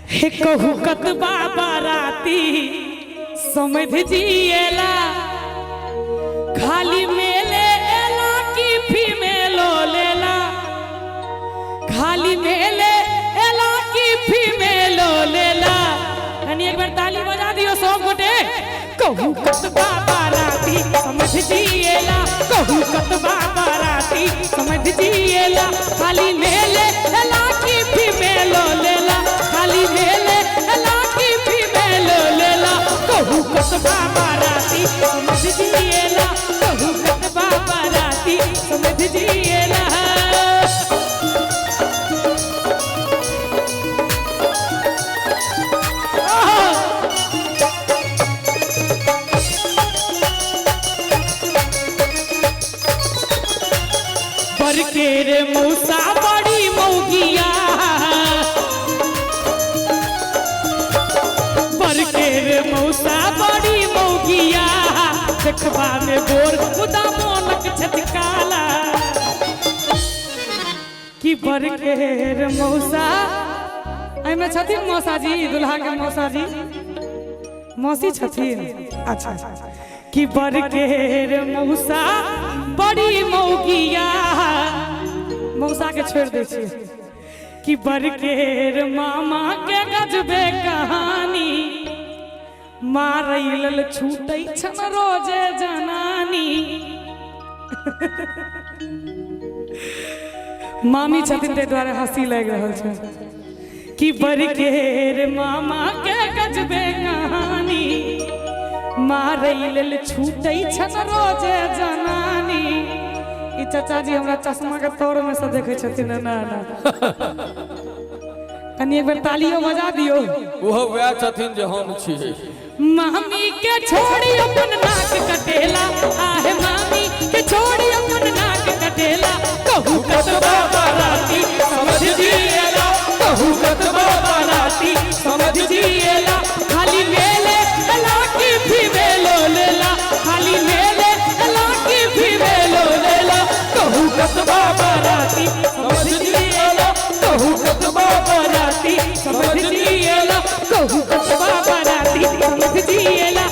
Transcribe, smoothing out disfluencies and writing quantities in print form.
हे कहू कतबा बाराती समझ जिएला खाली मेले एला की फीमेलो लेला खाली मेले एला की फीमेलो लेला। यानी एक बार ताली बजा दियो सब गोटे। कहू कतबा बाराती समझ जिएला कहू कतबा बाराती समझ जिएला खाली मेले एला की फीमेलो लेला खाली मेले एला की फीमेलो लेला। कहू कतबा बाराती समझ जिएला कहू कतबा बाराती समझ जिएला। बरके रे मौसा बड़ी मौगिया बरके रे मौसा बड़ी मौगिया देखबा में गोर खुदा मोनक छटकाला कि बरके रे मौसा एमे छथिन मौसा जी दुल्हा के मौसा जी मौसी छथिन। अच्छा कि बरके रे मौसा बड़ी मौगिया मौसा के छोड़ दे कि बरकेर मामा के गजबे कहानी मारैल छूटै छन रोजे जनानी। मामी छथिन ते द्वारा हंसी लग रहल छै कि बरकेर मामा के गजबे कहानी मारैल छूटै छन रोजे जनानी। ई चाचा जी हमरा चश्मा के तौर में से देखे छथिन ना ना कनी एक बार तालियों बजा दियो। ओहो वह छथिन जे हम छी। मामी के छोड़ी अपन नाक कटेला आहे मामी के छोड़ी अपन नाक कटेला। कहू कतबा बाराती समझ जिएला कहू कतबा बाराती समझ जिएला खाली मेले एला की फीमेलो लेला खाली मेले एला की फीमेलो लेला। कहू कतबा बाराती समझ जिएला कहू कतबा बाराती समझ जिएला कहू कतबा बाराती समझ जिएला।